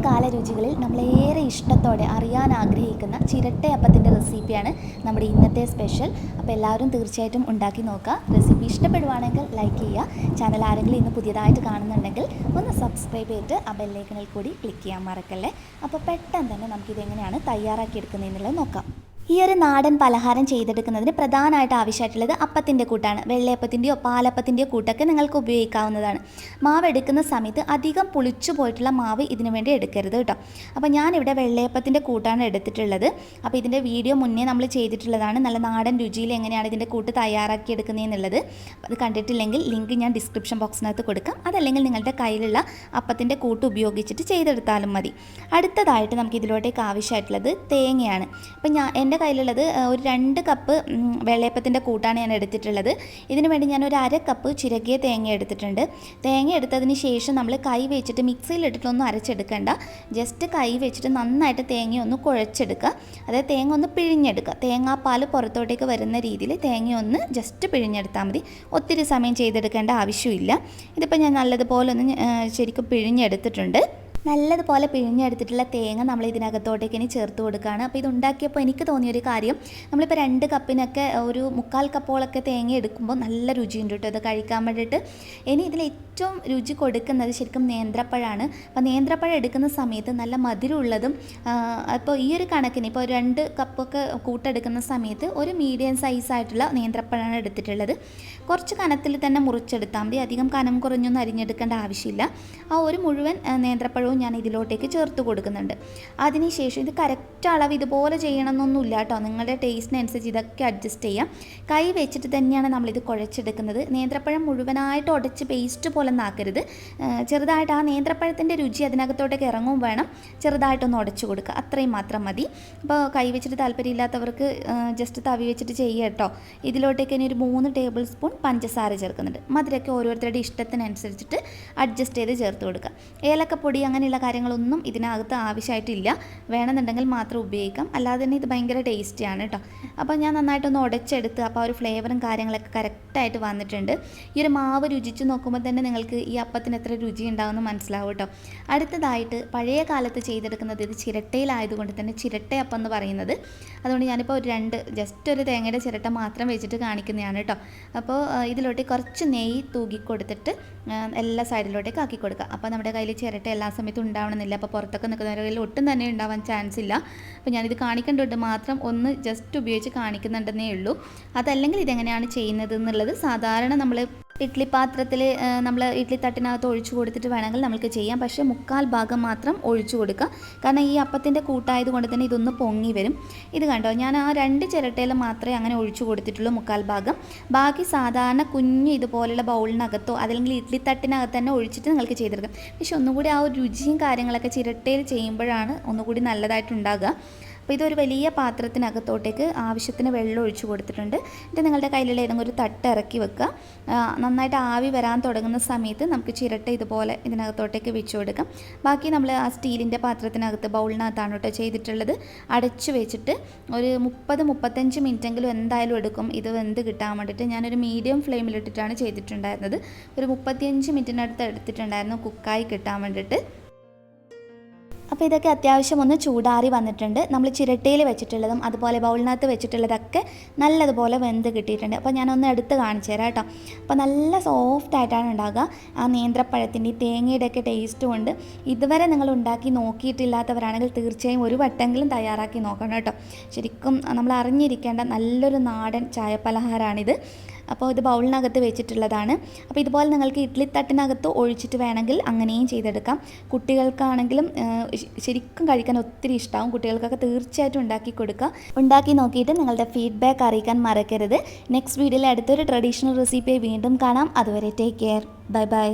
കാല രുചികളിൽ നമ്മളേറെ ഇഷ്ടത്തോടെ അറിയാൻ ആഗ്രഹിക്കുന്ന ചിരട്ടയപ്പത്തിൻ്റെ റെസിപ്പിയാണ് നമ്മുടെ ഇന്നത്തെ സ്പെഷ്യൽ. അപ്പോൾ എല്ലാവരും തീർച്ചയായിട്ടും ഉണ്ടാക്കി നോക്കുക. റെസിപ്പി ഇഷ്ടപ്പെടുവാണെങ്കിൽ ലൈക്ക് ചെയ്യുക. ചാനൽ ആരെങ്കിലും ഇന്ന് പുതിയതായിട്ട് കാണുന്നുണ്ടെങ്കിൽ ഒന്ന് സബ്സ്ക്രൈബ് ചെയ്തിട്ട് ആ ബെല്ലൈക്കണിൽ കൂടി ക്ലിക്ക് ചെയ്യാൻ മറക്കല്ലേ. അപ്പോൾ പെട്ടെന്ന് തന്നെ നമുക്കിതെങ്ങനെയാണ് തയ്യാറാക്കിയെടുക്കുന്നതെന്നുള്ളത് നോക്കാം. ഈ ഒരു നാടൻ പലഹാരം ചെയ്തെടുക്കുന്നതിന് പ്രധാനമായിട്ട് ആവശ്യമായിട്ടുള്ളത് അപ്പത്തിൻ്റെ കൂട്ടാണ്. വെള്ളയപ്പത്തിൻ്റെയോ പാലപ്പത്തിൻ്റെയോ കൂട്ടൊക്കെ നിങ്ങൾക്ക് ഉപയോഗിക്കാവുന്നതാണ്. മാവ് എടുക്കുന്ന സമയത്ത് അധികം പുളിച്ചു പോയിട്ടുള്ള മാവ് ഇതിനു വേണ്ടി എടുക്കരുത് കേട്ടോ. അപ്പോൾ ഞാനിവിടെ വെള്ളയപ്പത്തിൻ്റെ കൂട്ടാണ് എടുത്തിട്ടുള്ളത്. അപ്പോൾ ഇതിൻ്റെ വീഡിയോ മുന്നേ നമ്മൾ ചെയ്തിട്ടുള്ളതാണ്. നല്ല നാടൻ രുചിയിൽ എങ്ങനെയാണ് ഇതിൻ്റെ കൂട്ട് തയ്യാറാക്കി എടുക്കുന്നതെന്നുള്ളത്. അത് കണ്ടിട്ടില്ലെങ്കിൽ ലിങ്ക് ഞാൻ ഡിസ്ക്രിപ്ഷൻ ബോക്സിനകത്ത് കൊടുക്കാം. അതല്ലെങ്കിൽ നിങ്ങളുടെ കയ്യിലുള്ള അപ്പത്തിൻ്റെ കൂട്ട് ഉപയോഗിച്ചിട്ട് ചെയ്തെടുത്താലും മതി. അടുത്തതായിട്ട് നമുക്ക് ഇതിലോട്ടേക്ക് ആവശ്യമായിട്ടുള്ളത് തേങ്ങയാണ്. അപ്പോൾ എൻ്റെ കയ്യിലുള്ളത് ഒരു 2 കപ്പ് വെള്ളയപ്പത്തിൻ്റെ കൂട്ടാണ് ഞാൻ എടുത്തിട്ടുള്ളത്. ഇതിനു വേണ്ടി ഞാൻ ഒരു 1/2 കപ്പ് ചിരകിയ തേങ്ങ എടുത്തിട്ടുണ്ട്. തേങ്ങ എടുത്തതിന് ശേഷം നമ്മൾ കൈ വെച്ചിട്ട് മിക്സിയിലിട്ടിട്ടൊന്നും അരച്ചെടുക്കേണ്ട. ജസ്റ്റ് കൈ വെച്ചിട്ട് നന്നായിട്ട് തേങ്ങ ഒന്ന് കുഴച്ചെടുക്കുക. അതായത് തേങ്ങ ഒന്ന് പിഴിഞ്ഞെടുക്കുക. തേങ്ങാപ്പാൽ പുറത്തോട്ടേക്ക് വരുന്ന രീതിയിൽ തേങ്ങ ഒന്ന് ജസ്റ്റ് പിഴിഞ്ഞെടുത്താൽ മതി. ഒത്തിരി സമയം ചെയ്തെടുക്കേണ്ട ആവശ്യമില്ല. ഇതിപ്പോൾ ഞാൻ നല്ലതുപോലെ ഒന്ന് ശരിക്കും പിഴിഞ്ഞെടുത്തിട്ടുണ്ട്. നല്ലതുപോലെ പിഴിഞ്ഞെടുത്തിട്ടുള്ള തേങ്ങ നമ്മൾ ഇതിനകത്തോട്ടേക്ക് ഇനി ചേർത്ത് കൊടുക്കുകയാണ്. അപ്പോൾ ഇതുണ്ടാക്കിയപ്പോൾ എനിക്ക് തോന്നിയൊരു കാര്യം, നമ്മളിപ്പോൾ 2 കപ്പിനൊക്കെ ഒരു 1/4 കപ്പോളൊക്കെ തേങ്ങ എടുക്കുമ്പോൾ നല്ല രുചിയുണ്ട് കേട്ടോ ഇത് കഴിക്കാൻ വേണ്ടിയിട്ട്. ഇനി ഇതിൽ ഏറ്റവും രുചി കൊടുക്കുന്നത് ശരിക്കും നേന്ത്രപ്പഴമാണ്. അപ്പോൾ നേന്ത്രപ്പഴം എടുക്കുന്ന സമയത്ത് നല്ല മധുരമുള്ളതും, അപ്പോൾ ഈ ഒരു കണക്കിന് ഇപ്പോൾ 2 കപ്പൊക്കെ കൂട്ടെടുക്കുന്ന സമയത്ത് ഒരു മീഡിയം സൈസായിട്ടുള്ള നേന്ത്രപ്പഴമാണ് എടുത്തിട്ടുള്ളത്. കുറച്ച് കനത്തിൽ തന്നെ മുറിച്ചെടുത്താൽ മതി. അധികം കനം കുറഞ്ഞൊന്നും അരിഞ്ഞെടുക്കേണ്ട ആവശ്യമില്ല. ആ ഒരു മുഴുവൻ നേന്ത്രപ്പഴവും ഞാൻ ഇതിലോട്ടേക്ക് ചേർത്ത് കൊടുക്കുന്നുണ്ട്. അതിനുശേഷം ഇത് കറക്റ്റ് അളവ് ഇതുപോലെ ചെയ്യണമെന്നൊന്നുമില്ല കേട്ടോ. നിങ്ങളുടെ ടേസ്റ്റിനനുസരിച്ച് ഇതൊക്കെ അഡ്ജസ്റ്റ് ചെയ്യാം. കൈ വെച്ചിട്ട് തന്നെയാണ് നമ്മളിത് കുഴച്ചെടുക്കുന്നത്. നേന്ത്രപ്പഴം മുഴുവനായിട്ട് ഉടച്ച് പേസ്റ്റ് പോലെ ഒന്നാക്കരുത്. ചെറുതായിട്ട് ആ നേന്ത്രപ്പഴത്തിൻ്റെ രുചി അതിനകത്തോട്ടേക്ക് ഇറങ്ങും വേണം. ചെറുതായിട്ടൊന്ന് ഉടച്ചു കൊടുക്കുക, അത്രയും മാത്രം മതി. അപ്പോൾ കൈ വെച്ചിട്ട് താല്പര്യമില്ലാത്തവർക്ക് ജസ്റ്റ് തവി വെച്ചിട്ട് ചെയ്യുക കേട്ടോ. ഇതിലോട്ടേക്ക് ഇനി ഒരു 3 ടേബിൾ സ്പൂൺ പഞ്ചസാര ചേർക്കുന്നുണ്ട്. മധുരമൊക്കെ ഓരോരുത്തരുടെ ഇഷ്ടത്തിനനുസരിച്ചിട്ട് അഡ്ജസ്റ്റ് ചെയ്ത് ചേർത്ത് കൊടുക്കുക. ഏലക്കപ്പൊടി അങ്ങനെയുള്ള കാര്യങ്ങളൊന്നും ഇതിനകത്ത് ആവശ്യമായിട്ടില്ല. വേണമെന്നുണ്ടെങ്കിൽ മാത്രം ഉപയോഗിക്കാം. അല്ലാതെ തന്നെ ഇത് ഭയങ്കര ടേസ്റ്റിയാണ് കേട്ടോ. അപ്പോൾ ഞാൻ നന്നായിട്ടൊന്ന് ഉടച്ചെടുത്ത് അപ്പോൾ ആ ഒരു ഫ്ലേവറും കാര്യങ്ങളൊക്കെ കറക്റ്റായിട്ട് വന്നിട്ടുണ്ട്. ഈ ഒരു മാവ് രുചിച്ച് നോക്കുമ്പോൾ തന്നെ നിങ്ങൾക്ക് ഈ അപ്പത്തിന് എത്ര രുചി ഉണ്ടാകുമെന്ന് മനസ്സിലാവും കേട്ടോ. അടുത്തതായിട്ട് പഴയ കാലത്ത് ചെയ്തെടുക്കുന്നത് ഇത് ചിരട്ടയിലായതുകൊണ്ട് തന്നെ ചിരട്ടയപ്പം എന്ന് പറയുന്നത്. അതുകൊണ്ട് ഞാനിപ്പോൾ ജസ്റ്റ് ഒരു തേങ്ങയുടെ ചിരട്ട മാത്രം വെച്ചിട്ട് കാണിക്കുന്നതാണ് കേട്ടോ. അപ്പോൾ ഇതിലോട്ട് കുറച്ച് നെയ്യ് തൂക്കി കൊടുത്തിട്ട് എല്ലാ സൈഡിലോട്ടേക്ക് ആക്കി കൊടുക്കുക. അപ്പോൾ നമ്മുടെ കയ്യിൽ ചിരട്ട എല്ലാ സമയത്തും ഉണ്ടാവണമെന്നില്ല. അപ്പോൾ പുറത്തൊക്കെ നിൽക്കുന്നവരുടെ കയ്യിൽ ഒട്ടും തന്നെ ഉണ്ടാവാൻ ചാൻസ് ഇല്ല. അപ്പോൾ ഞാനിത് കാണിക്കേണ്ടതുകൊണ്ട് മാത്രം ഒന്ന് ജസ്റ്റ് ഉപയോഗിച്ച് കാണിക്കുന്നുണ്ടെന്നേ ഉള്ളൂ. അതല്ലെങ്കിൽ ഇതെങ്ങനെയാണ് ചെയ്യുന്നത് എന്നുള്ളത് സാധാരണ നമ്മൾ ഇഡ്ഡലി പാത്രത്തിൽ നമ്മൾ ഇഡ്ഡലി തട്ടിനകത്ത് ഒഴിച്ചു കൊടുത്തിട്ട് വേണമെങ്കിൽ നമുക്ക് ചെയ്യാം. പക്ഷേ 1/4 ഭാഗം മാത്രം ഒഴിച്ചു കൊടുക്കുക. കാരണം ഈ അപ്പത്തിൻ്റെ കൂട്ടായത് കൊണ്ട് തന്നെ ഇതൊന്ന് പൊങ്ങി വരും. ഇത് കണ്ടോ, ഞാൻ ആ 2 ചിരട്ടയിൽ മാത്രമേ അങ്ങനെ ഒഴിച്ചു കൊടുത്തിട്ടുള്ളൂ 1/4 ഭാഗം. ബാക്കി സാധാരണ കുഞ്ഞ് ഇതുപോലുള്ള ബൗളിനകത്തോ അല്ലെങ്കിൽ ഇഡ്ഡലി തട്ടിനകത്ത് തന്നെ ഒഴിച്ചിട്ട് നിങ്ങൾക്ക് ചെയ്തെടുക്കാം. പക്ഷെ ഒന്നുകൂടി ആ ഒരു രുചിയും കാര്യങ്ങളൊക്കെ ചിരട്ടയിൽ ചെയ്യുമ്പോഴാണ് ഒന്നുകൂടി നല്ലതായിട്ടുണ്ടാകുക. അപ്പോൾ ഇതൊരു വലിയ പാത്രത്തിനകത്തോട്ടേക്ക് ആവശ്യത്തിന് വെള്ളം ഒഴിച്ചു കൊടുത്തിട്ടുണ്ട്. എന്നിട്ട് നിങ്ങളുടെ കയ്യിലുള്ള ഏതെങ്കിലും ഒരു തട്ട് ഇറക്കി വെക്കുക. നന്നായിട്ട് ആവി വരാൻ തുടങ്ങുന്ന സമയത്ത് നമുക്ക് ചിരട്ട ഇതുപോലെ ഇതിനകത്തോട്ടേക്ക് വെച്ച് കൊടുക്കാം. ബാക്കി നമ്മൾ ആ സ്റ്റീലിൻ്റെ പാത്രത്തിനകത്ത് ബൗളിനകത്താണ് കേട്ടോ ചെയ്തിട്ടുള്ളത്. അടച്ചു വെച്ചിട്ട് ഒരു 30-35 മിനിറ്റെങ്കിലും എന്തായാലും എടുക്കും ഇത് വെന്ത് കിട്ടാൻ വേണ്ടിയിട്ട്. ഞാനൊരു മീഡിയം ഫ്ലെയിമിലിട്ടിട്ടാണ് ചെയ്തിട്ടുണ്ടായിരുന്നത്. ഒരു 35 മിനിറ്റിനടുത്ത് എടുത്തിട്ടുണ്ടായിരുന്നു കുക്കായി കിട്ടാൻ വേണ്ടിയിട്ട്. അപ്പോൾ ഇതൊക്കെ അത്യാവശ്യം ഒന്ന് ചൂടാറി വന്നിട്ടുണ്ട്. നമ്മൾ ചിരട്ടയിൽ വെച്ചിട്ടുള്ളതും അതുപോലെ ബൗളിനകത്ത് വെച്ചിട്ടുള്ളതൊക്കെ നല്ലതുപോലെ വെന്ത് കിട്ടിയിട്ടുണ്ട്. അപ്പോൾ ഞാനൊന്ന് എടുത്ത് കാണിച്ചു തരാം കേട്ടോ. അപ്പോൾ നല്ല സോഫ്റ്റായിട്ടാണ് ഉണ്ടാകുക. ആ നേന്ത്രപ്പഴത്തിൻ്റെ തേങ്ങയുടെ ഒക്കെ ടേസ്റ്റും ഉണ്ട്. ഇതുവരെ നിങ്ങൾ ഉണ്ടാക്കി നോക്കിയിട്ടില്ലാത്തവരാണെങ്കിൽ തീർച്ചയായും ഒരു വട്ടെങ്കിലും തയ്യാറാക്കി നോക്കണം കേട്ടോ. ശരിക്കും നമ്മൾ അറിഞ്ഞിരിക്കേണ്ട നല്ലൊരു നാടൻ ചായപ്പലഹാരമാണിത്. അപ്പോൾ ഇത് ബൗളിനകത്ത് വെച്ചിട്ടുള്ളതാണ്. അപ്പോൾ ഇതുപോലെ നിങ്ങൾക്ക് ഇഡ്ഡലി തട്ടിനകത്ത് ഒഴിച്ചിട്ട് വേണമെങ്കിൽ അങ്ങനെയും ചെയ്തെടുക്കാം. കുട്ടികൾക്കാണെങ്കിലും ശരിക്കും കഴിക്കാൻ ഒത്തിരി ഇഷ്ടമാവും. കുട്ടികൾക്കൊക്കെ തീർച്ചയായിട്ടും ഉണ്ടാക്കി കൊടുക്കുക. ഉണ്ടാക്കി നോക്കിയിട്ട് നിങ്ങളുടെ ഫീഡ്ബാക്ക് അറിയിക്കാൻ മറക്കരുത്. നെക്സ്റ്റ് വീഡിയോയിൽ അടുത്തൊരു ട്രഡീഷണൽ റെസിപ്പിയെ വീണ്ടും കാണാം. അതുവരെ ടേക്ക് കെയർ. Bye bye.